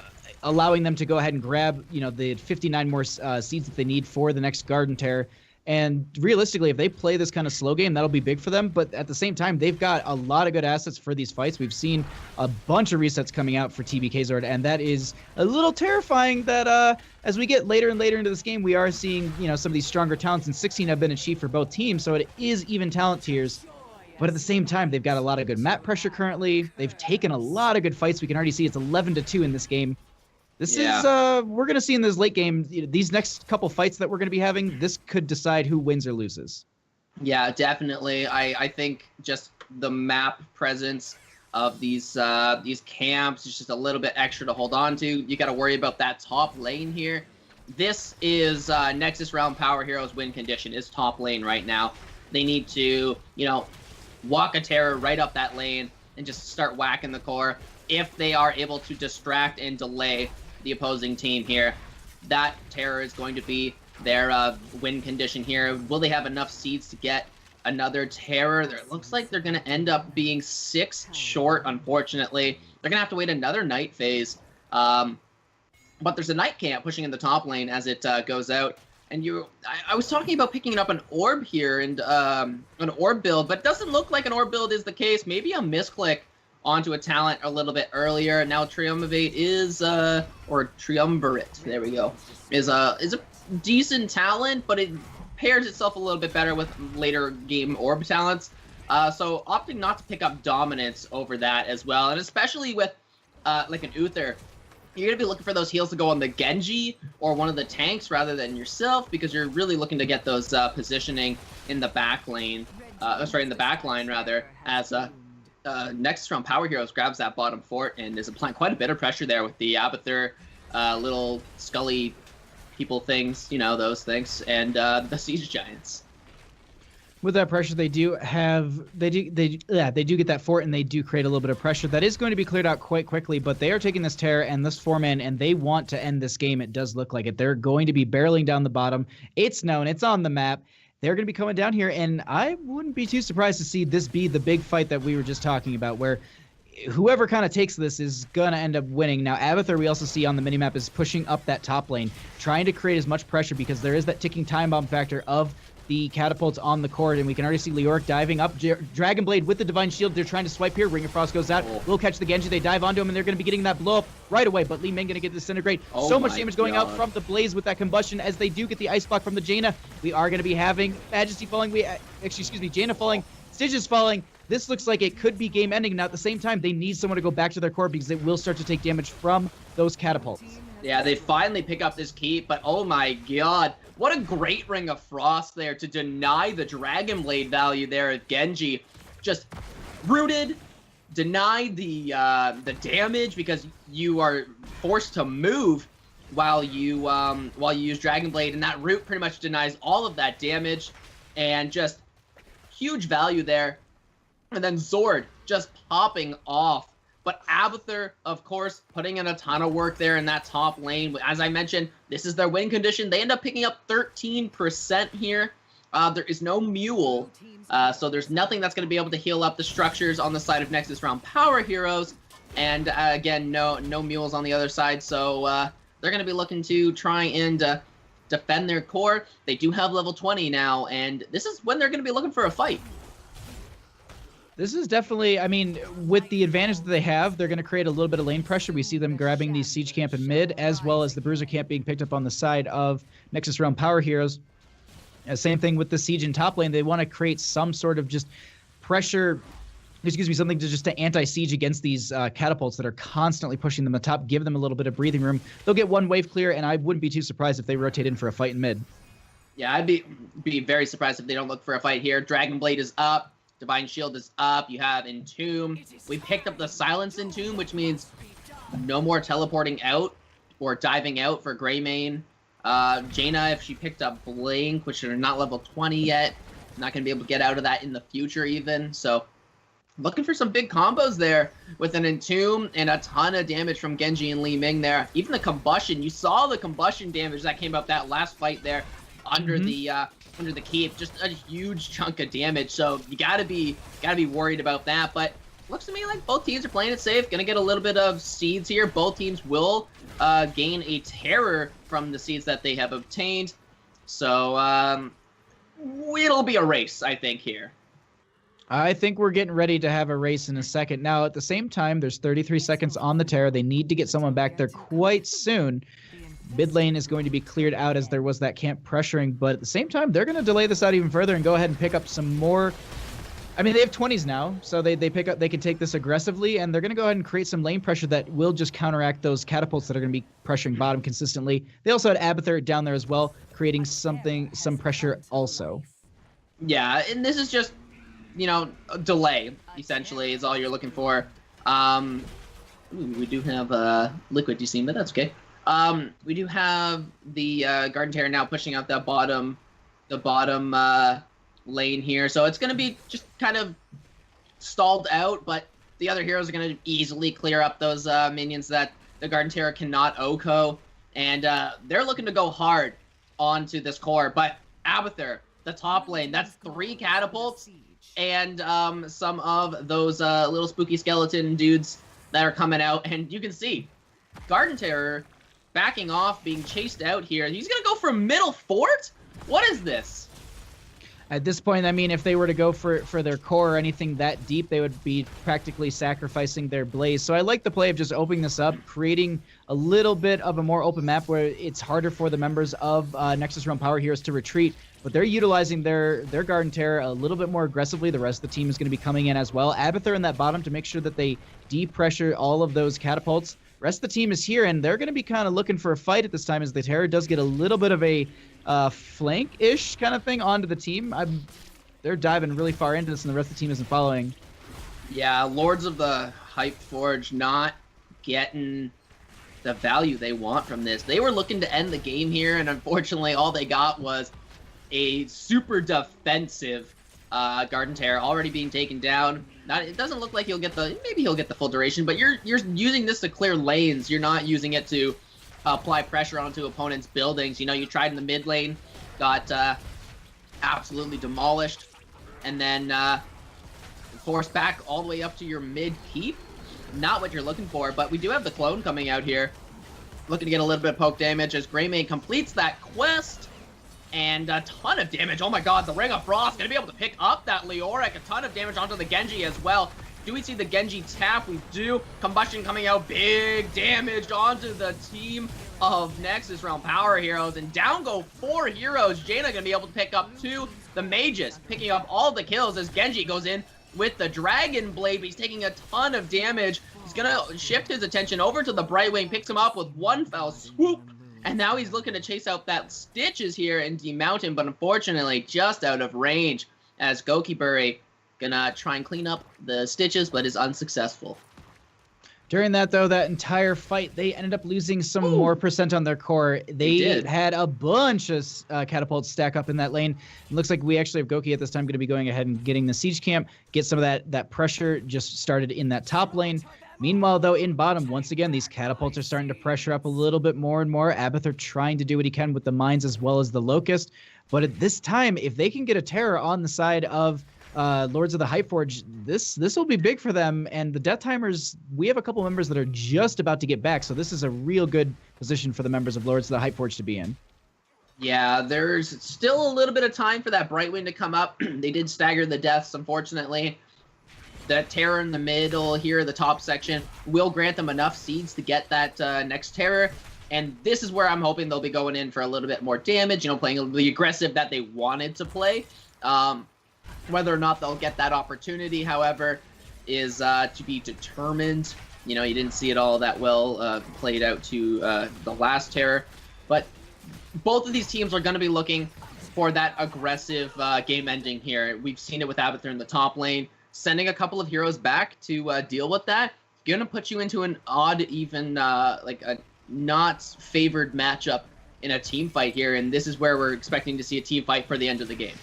allowing them to go ahead and grab, you know, the 59 more seeds that they need for the next Garden Tear. And realistically, if they play this kind of slow game, that'll be big for them. But at the same time, they've got a lot of good assets for these fights. We've seen a bunch of resets coming out for TBK Zord, and that is a little terrifying that as we get later and later into this game, we are seeing, you know, some of these stronger talents, and 16 have been achieved for both teams, so it is even talent tiers. But at the same time, they've got a lot of good map pressure currently. They've taken a lot of good fights. We can already see it's 11-2 in this game. This is, we're going to see in this late game, you know, these next couple fights that we're going to be having, this could decide who wins or loses. Yeah, definitely. I think just the map presence of these camps is just a little bit extra to hold on to. You got to worry about that top lane here. This is Nexus Realm Power Heroes win condition is top lane right now. They need to, you know, walk a terror right up that lane and just start whacking the core. If they are able to distract and delay the opposing team here, that terror is going to be their win condition here. Will they have enough seeds to get another terror? It looks like they're going to end up being 6 short, unfortunately. They're going to have to wait another night phase. But there's a night camp pushing in the top lane as it goes out. And I was talking about picking up an orb here and an orb build, but it doesn't look like an orb build is the case. Maybe a misclick onto a talent a little bit earlier. Now Triumvirate is or Triumvirate, there we go, is a decent talent, but it pairs itself a little bit better with later game orb talents. So opting not to pick up dominance over that as well, and especially with like an Uther, you're gonna be looking for those heals to go on the Genji or one of the tanks rather than yourself, because you're really looking to get those positioning in the back lane. In the back line rather, as Nexus Realm Power Heroes grabs that bottom fort and is applying quite a bit of pressure there with the Abathur, little Scully people things, you know, those things, and the Siege Giants. With that pressure, they do get that fort, and they do create a little bit of pressure that is going to be cleared out quite quickly. But they are taking this terror and this 4-man, and they want to end this game. It does look like it. They're going to be barreling down the bottom. It's known. It's on the map. They're going to be coming down here, and I wouldn't be too surprised to see this be the big fight that we were just talking about, where whoever kind of takes this is going to end up winning. Now, Abathur, we also see on the minimap, is pushing up that top lane, trying to create as much pressure because there is that ticking time bomb factor of the catapults on the court, and we can already see Leoric diving up. Dragon Blade with the Divine Shield. They're trying to swipe here. Ring of Frost goes out. Will catch the Genji. They dive onto him, and they're going to be getting that blow up right away, but Li Ming going to get disintegrate. So much damage going out from the Blaze with that combustion as they do get the ice block from the Jaina. We are going to be having Majesty falling. Jaina falling. Stitches falling. This looks like it could be game ending. Now, at the same time, they need someone to go back to their core because they will start to take damage from those catapults. Yeah, they finally pick up this keep, but oh my god. What a great Ring of Frost there to deny the Dragon Blade value there of Genji. Just rooted, denied the damage because you are forced to move, while you use Dragon Blade, and that root pretty much denies all of that damage, and just huge value there. And then Zord just popping off. But Abathur, of course, putting in a ton of work there in that top lane. As I mentioned, this is their win condition. They end up picking up 13% here. There is no Mule, so there's nothing that's going to be able to heal up the structures on the side of Nexus Realm Power Heroes. And again, no Mules on the other side, so they're going to be looking to try and defend their core. They do have level 20 now, and this is when they're going to be looking for a fight. This is definitely, I mean, with the advantage that they have, they're going to create a little bit of lane pressure. We see them grabbing the Siege Camp in mid, as well as the Bruiser Camp being picked up on the side of Nexus Realm Power Heroes. Same thing with the Siege in top lane. They want to create some sort of just pressure, something to anti-siege against these catapults that are constantly pushing them to the top, give them a little bit of breathing room. They'll get one wave clear, and I wouldn't be too surprised if they rotate in for a fight in mid. Yeah, I'd be very surprised if they don't look for a fight here. Dragon Blade is up. Divine Shield is up. You have Entomb. We picked up the Silence Entomb, which means no more teleporting out or diving out for Greymane. Jaina, if she picked up Blink, which are not level 20 yet, not going to be able to get out of that in the future even. So looking for some big combos there with an Entomb and a ton of damage from Genji and Li Ming there. Even the Combustion. You saw the Combustion damage that came up that last fight there under the keep, just a huge chunk of damage. So you gotta be worried about that. But looks to me like both teams are playing it safe. Gonna get a little bit of seeds here. Both teams will gain a terror from the seeds that they have obtained. So it'll be a race, I think, here. I think we're getting ready to have a race in a second. Now, at the same time, there's 33 seconds on the terror. They need to get someone back there quite soon. Mid lane is going to be cleared out as there was that camp pressuring, but at the same time, they're going to delay this out even further and go ahead and pick up some more. I mean, they have 20s now, so they can take this aggressively, and they're going to go ahead and create some lane pressure that will just counteract those catapults that are going to be pressuring bottom consistently. They also had Abathur down there as well, creating some pressure also. Yeah, and this is just, a delay, essentially, is all you're looking for. We do have Liquid Deceive, but that's okay. We do have the Garden Terror now pushing out the bottom lane here, so it's going to be just kind of stalled out, but the other heroes are going to easily clear up those minions that the Garden Terror cannot OHKO, and they're looking to go hard onto this core. But Abathur, the top lane, that's 3 catapults and some of those little spooky skeleton dudes that are coming out, and you can see Garden Terror backing off, being chased out here. He's going to go for middle fort? What is this? At this point, I mean, if they were to go for their core or anything that deep, they would be practically sacrificing their blaze. So I like the play of just opening this up, creating a little bit of a more open map where it's harder for the members of Nexus Realm Power Heroes to retreat. But they're utilizing their Garden Terror a little bit more aggressively. The rest of the team is going to be coming in as well. Abathur in that bottom to make sure that they depressure all of those catapults. Rest of the team is here, and they're going to be kind of looking for a fight at this time as the Terror does get a little bit of a flank-ish kind of thing onto the team. They're diving really far into this, and the rest of the team isn't following. Yeah, Lords of the Hype Forge not getting the value they want from this. They were looking to end the game here, and unfortunately all they got was a super defensive Garden Terror already being taken down. It doesn't look like maybe he'll get the full duration, but you're using this to clear lanes. You're not using it to apply pressure onto opponents' buildings. You tried in the mid lane, got absolutely demolished, and then forced back all the way up to your mid keep. Not what you're looking for, but we do have the clone coming out here, looking to get a little bit of poke damage as Greymane completes that quest. And a ton of damage. Oh my god, the Ring of Frost going to be able to pick up that Leoric. A ton of damage onto the Genji as well. Do we see the Genji tap? We do. Combustion coming out. Big damage onto the team of Nexus Realm Power Heroes. And down go 4 heroes. Jaina going to be able to pick up 2. The Mages picking up all the kills as Genji goes in with the Dragon Blade. But he's taking a ton of damage. He's going to shift his attention over to the Brightwing. Picks him up with one fell swoop. And now he's looking to chase out that Stitches here and demount him, but unfortunately just out of range as Gokiburi gonna try and clean up the Stitches, but is unsuccessful. During that, though, that entire fight, they ended up losing some more percent on their core. They had a bunch of catapults stack up in that lane. It looks like we actually have Goki at this time going to be going ahead and getting the siege camp, get some of that pressure just started in that top lane. Meanwhile, though, in bottom, once again, these catapults are starting to pressure up a little bit more and more. Abathur trying to do what he can with the mines as well as the Locust. But at this time, if they can get a terror on the side of Lords of the Hypeforge, this will be big for them. And the Death Timers, we have a couple members that are just about to get back, so this is a real good position for the members of Lords of the Hypeforge to be in. Yeah, there's still a little bit of time for that Brightwind to come up. They did stagger the deaths, unfortunately. That terror in the middle here, the top section, will grant them enough seeds to get that next terror. And this is where I'm hoping they'll be going in for a little bit more damage, you know, playing the aggressive that they wanted to play. Whether or not they'll get that opportunity, however, is to be determined. You know, you didn't see it all that well played out to the last terror. But both of these teams are going to be looking for that aggressive game ending here. We've seen it with Abathur in the top lane. Sending a couple of heroes back to deal with that, going to put you into an odd, even like a not favored matchup in a team fight here. And this is where we're expecting to see a team fight for the end of the game.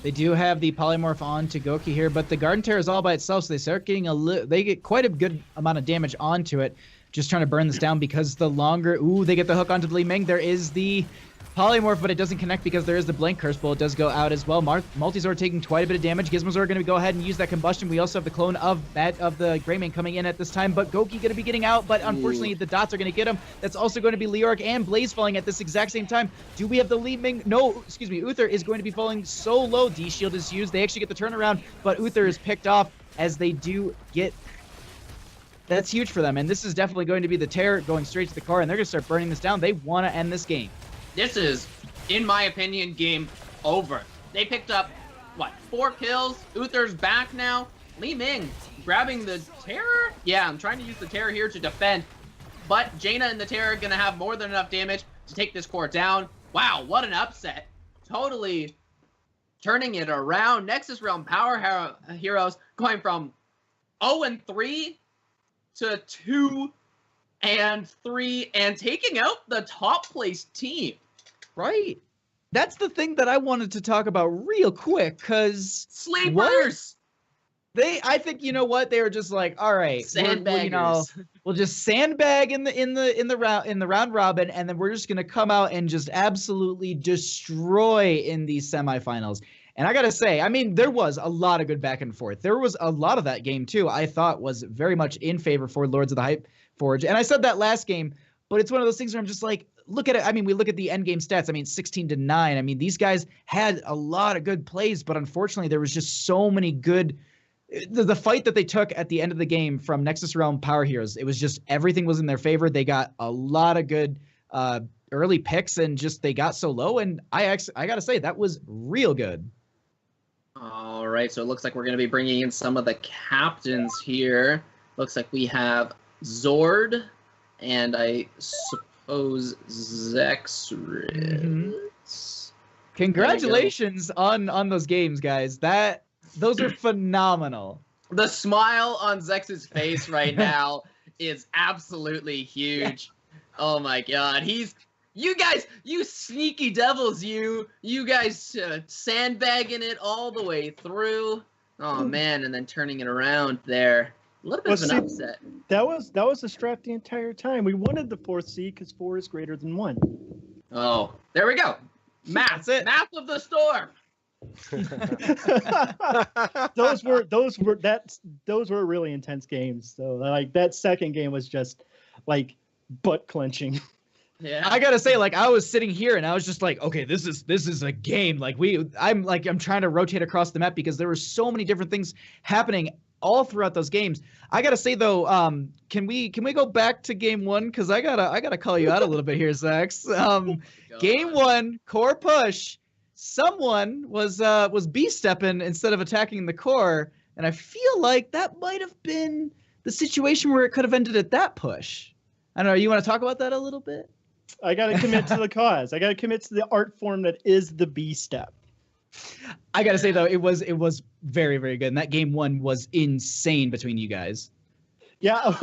They do have the polymorph on to Goki here, but the Garden Terror is all by itself, so they start getting they get quite a good amount of damage onto it. Just trying to burn this down because the longer... Ooh, they get the hook onto the Li Ming. There is the polymorph, but it doesn't connect because there is the Blank Curse Bolt. It does go out as well. Multizord taking quite a bit of damage. Gizmozord going to go ahead and use that combustion. We also have the clone of the Greymane coming in at this time, but Goki going to be getting out, but unfortunately the dots are going to get him. That's also going to be Leoric and Blaze falling at this exact same time. Do we have the Li Ming? No, excuse me. Uther is going to be falling so low. D-Shield is used. They actually get the turnaround, but Uther is picked off as they do get... That's huge for them, and this is definitely going to be the terror going straight to the core, and they're going to start burning this down. They want to end this game. This is, in my opinion, game over. They picked up, what, 4 kills? Uther's back now. Li Ming grabbing the terror? Yeah, I'm trying to use the terror here to defend, but Jaina and the terror are going to have more than enough damage to take this core down. Wow, what an upset. Totally turning it around. Nexus Realm Power Heroes going from 0-3 to 2-3 and taking out the top place team. Right. That's the thing that I wanted to talk about real quick, because sleepers. I think, you know what, they were just like, all right, we'll just sandbag in the round robin, and then we're just gonna come out and just absolutely destroy in these semifinals. And I gotta say, I mean, there was a lot of good back and forth. There was a lot of that game too, I thought was very much in favor for Lords of the Hypeforge. And I said that last game, but it's one of those things where I'm just like, look at it. I mean, we look at the end game stats. I mean, 16-9. I mean, these guys had a lot of good plays, but unfortunately there was just so many good... The fight that they took at the end of the game from Nexus Realm Power Heroes, it was just everything was in their favor. They got a lot of good early picks, and just they got so low. And I gotta say, that was real good. All right, so it looks like we're going to be bringing in some of the captains here. Looks like we have Zord, and I suppose Zexrid. Congratulations on those games, guys. Those are phenomenal. The smile on Zex's face right now is absolutely huge. Oh my god, you guys, you sneaky devils, you guys sandbagging it all the way through. Oh man, and then turning it around there. A little bit of an upset. That was the strat the entire time. We wanted the 4th seed because 4 is greater than 1. Oh, there we go. Math. Math of the storm. those were really intense games. So like that second game was just like butt clenching. Yeah, I gotta say, like, I was sitting here and I was just like, okay, this is a game. Like I'm trying to rotate across the map because there were so many different things happening all throughout those games. I gotta say though, can we go back to game 1? Because I gotta call you out a little bit here, Zax. Game 1, core push. Someone was B-stepping instead of attacking the core, and I feel like that might have been the situation where it could have ended at that push. I don't know. You want to talk about that a little bit? I got to commit to the cause. I got to commit to the art form that is the B step. I got to say though, it was very, very good. And that game 1 was insane between you guys. Yeah,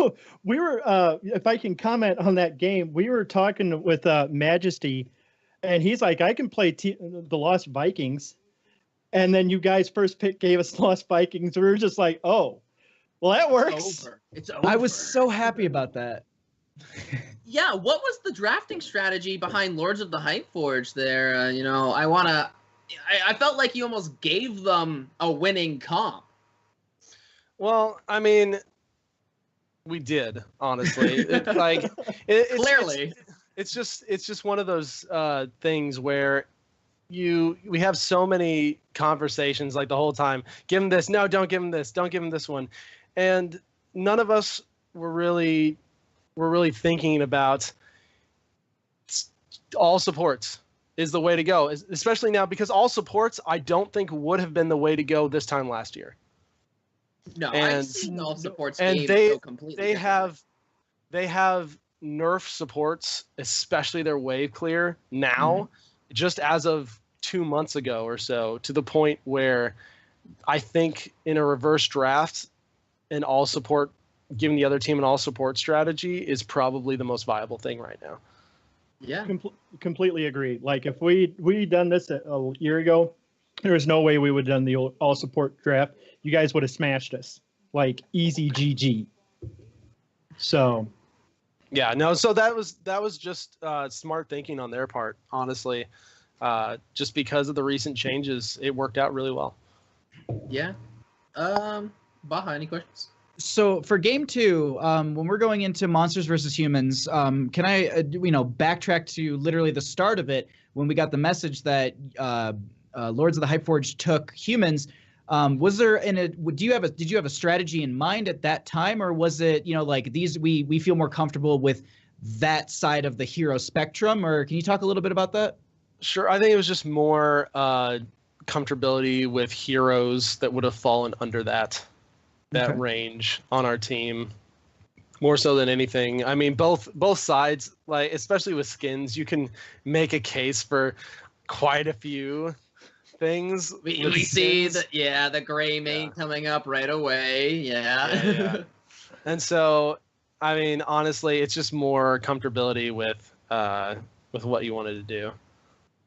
we were. If I can comment on that game, we were talking with Majesty, and he's like, "I can play the Lost Vikings," and then you guys first pick gave us Lost Vikings. We were just like, "Oh, well, that works." It's over. I was so happy about that. Yeah, what was the drafting strategy behind Lords of the Hypeforge there? I felt like you almost gave them a winning comp. Well, I mean, we did, honestly. Clearly. It's just one of those things where we have so many conversations like the whole time. Give him this. No, don't give him this. Don't give him this one. And none of us were really thinking about all supports is the way to go, especially now because all supports I don't think would have been the way to go this time last year. No, and, I've seen all supports and games they go completely different. They have nerf supports, especially their wave clear now, just as of 2 months ago or so, to the point where I think in a reverse draft, an all support, giving the other team an all support strategy is probably the most viable thing right now. Yeah, completely agree. Like if we done this a year ago, there was no way we would have done the all support draft. You guys would have smashed us like easy GG. So yeah, no, so that was just smart thinking on their part, honestly. Just because of the recent changes, it worked out really well. Yeah. Baha, any questions? So for game 2, when we're going into Monsters versus Humans, can I, backtrack to literally the start of it when we got the message that Lords of the Hypeforge took Humans? Was there did you have a strategy in mind at that time, or was it like these we feel more comfortable with that side of the hero spectrum? Or can you talk a little bit about that? Sure, I think it was just more comfortability with heroes that would have fallen under that range on our team, more so than anything. I mean, both sides, like especially with skins, you can make a case for quite a few things. We see the gray main coming up right away. Yeah. And so, I mean, honestly, it's just more comfortability with what you wanted to do.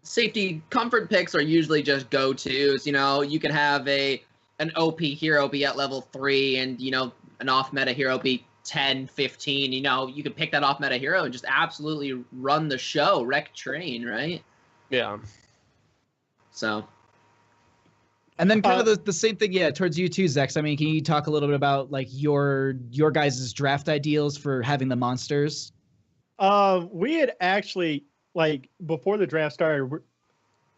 Safety comfort picks are usually just go-tos. You can have an OP hero be at level 3 and an off-meta hero be 10, 15. You can pick that off-meta hero and just absolutely run the show, wreck train, right? Yeah. So. And then kind of the same thing, towards you too, Zex. I mean, can you talk a little bit about like your guys' draft ideals for having the monsters? We had actually, like, before the draft started, when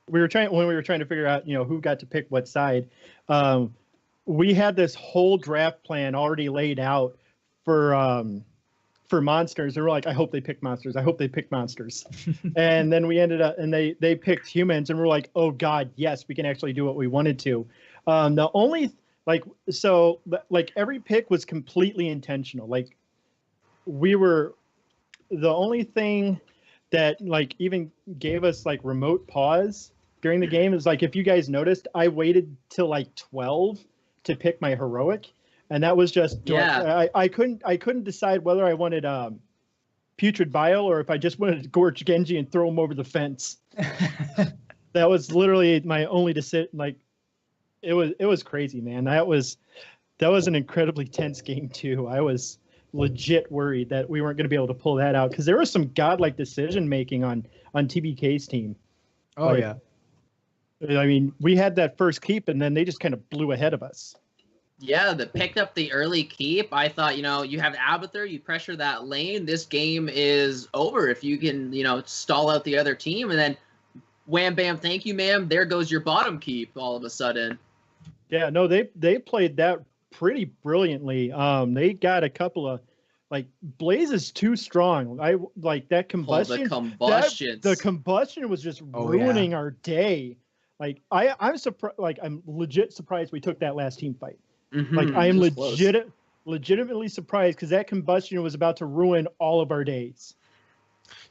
we were trying to figure out, who got to pick what side. We had this whole draft plan already laid out for monsters, and we're like, I hope they pick monsters. I hope they pick monsters. And then we ended up, and they picked humans, and we're like, oh God, yes, we can actually do what we wanted to. The only every pick was completely intentional. Like the only thing that like even gave us like remote pause during the game is like, if you guys noticed, I waited till like 12 to pick my heroic, and that was just I couldn't decide whether I wanted Putrid Bile or if I just wanted to gorge Genji and throw him over the fence. That was literally my only decision. Like it was crazy, man. That was an incredibly tense game too. I was legit worried that we weren't going to be able to pull that out because there was some godlike decision making on TBK's team. Oh, like, yeah. I mean, we had that first keep and then they just kind of blew ahead of us. Yeah, they picked up the early keep. I thought, you have Abathur, you pressure that lane, this game is over if you can, stall out the other team, and then wham bam, thank you, ma'am, there goes your bottom keep all of a sudden. Yeah, no, they played that pretty brilliantly. They got a couple of, like, Blaze is too strong. I like that combustion. The combustion was just ruining our day. Like I'm surprised. Like I'm legit surprised we took that last team fight. Mm-hmm, like I am legitimately surprised because that combustion was about to ruin all of our days.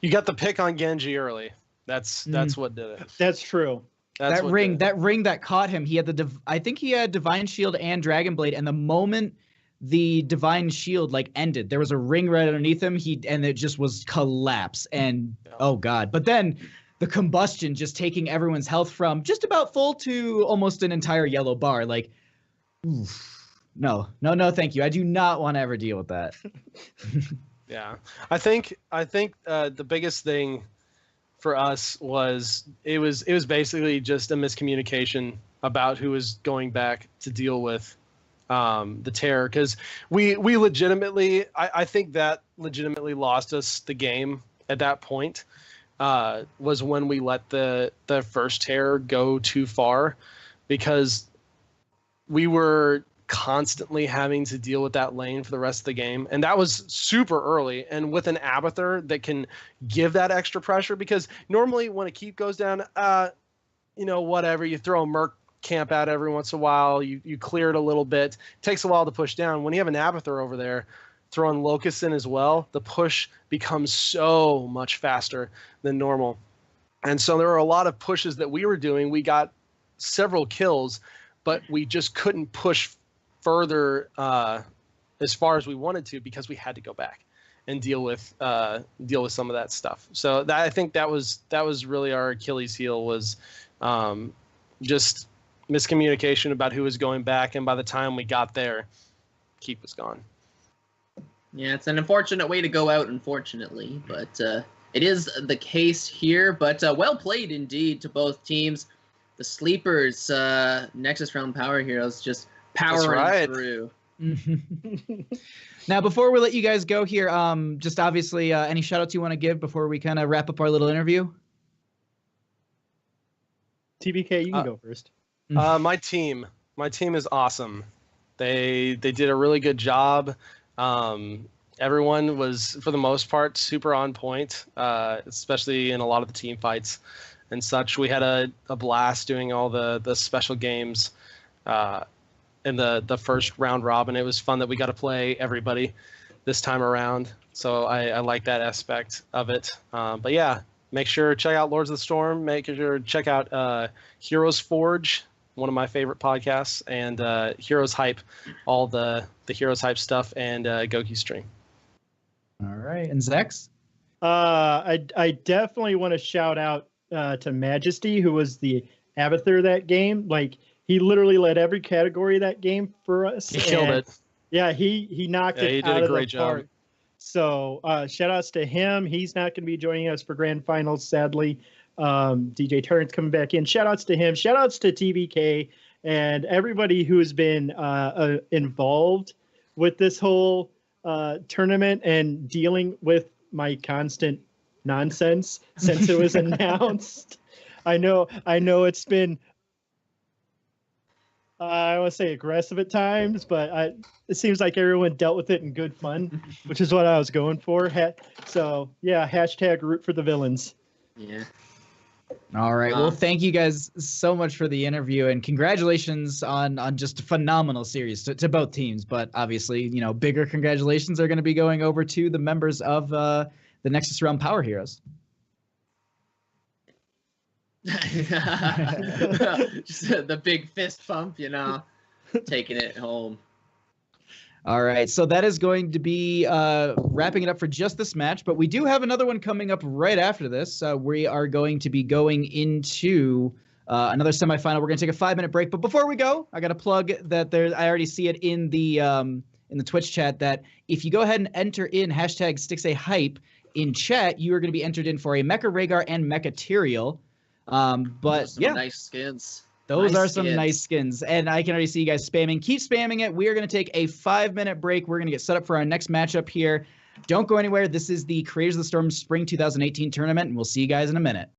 You got the pick on Genji early. That's what did it. That's true. That ring that caught him. He had I think he had Divine Shield and Dragon Blade, and the moment the divine shield like ended. There was a ring right underneath him. And it just was collapse. And oh god! But then the combustion just taking everyone's health from just about full to almost an entire yellow bar. Like, oof, no, thank you. I do not want to ever deal with that. Yeah, I think the biggest thing for us was it was basically just a miscommunication about who was going back to deal with the terror, because we legitimately I think that legitimately lost us the game at that point. Was when we let the first terror go too far, because we were constantly having to deal with that lane for the rest of the game, and that was super early, and with an Abathur that can give that extra pressure, because normally when a keep goes down, whatever, you throw a Merc camp out every once in a while, you clear it a little bit, it takes a while to push down. When you have an Abathur over there throwing Locusts in as well, the push becomes so much faster than normal. And so there were a lot of pushes that we were doing. We got several kills, but we just couldn't push further as far as we wanted to, because we had to go back and deal with some of that stuff. So I think that was really our Achilles heel, was just miscommunication about who was going back, and by the time we got there, keep was gone. Yeah, it's an unfortunate way to go out, unfortunately, but it is the case here. But well played indeed to both teams. The sleepers, Nexus round power heroes, just powering through. Now, before we let you guys go here, just obviously any shout outs you want to give before we kind of wrap up our little interview? TBK, you can go first. My team is awesome. They did a really good job. Everyone was, for the most part, super on point, especially in a lot of the team fights and such. We had a blast doing all the special games in the first round robin. It was fun that we got to play everybody this time around. So I like that aspect of it. But yeah, make sure to check out Lords of the Storm. Make sure to check out Heroes Forge, one of my favorite podcasts, and Heroes Hype, all the Heroes Hype stuff, and Goki Stream. All right, and Zex? I definitely want to shout out to Majesty, who was the Abathur that game. Like, he literally led every category of that game for us. He killed it. Yeah, he knocked it he did out a of great the park. job. So shout outs to him. He's not going to be joining us for grand finals, sadly. DJ Turner's coming back in. Shout outs to him. Shout outs to TBK and everybody who has been involved with this whole tournament and dealing with my constant nonsense since it was announced. I know it's been, I want to say aggressive at times, but it seems like everyone dealt with it in good fun, which is what I was going for. So yeah, hashtag root for the villains. Yeah. All right. Well, thank you guys so much for the interview, and congratulations on just a phenomenal series to both teams. But obviously, bigger congratulations are going to be going over to the members of the Nexus Realm Power Heroes. Just the big fist pump, taking it home. All right, so that is going to be wrapping it up for just this match, but we do have another one coming up right after this. We are going to be going into another semifinal. We're going to take a 5-minute break, but before we go, I got to plug that I already see it in the Twitch chat, that if you go ahead and enter in hashtag Styxa Hype in chat, you are going to be entered in for a Mecha Rhaegar and Mecha Tyrael. But yeah, nice skins. Those are some nice skins, and I can already see you guys spamming. Keep spamming it. We are going to take a 5-minute break. We're going to get set up for our next matchup here. Don't go anywhere. This is the Creators of the Storm Spring 2018 tournament, and we'll see you guys in a minute.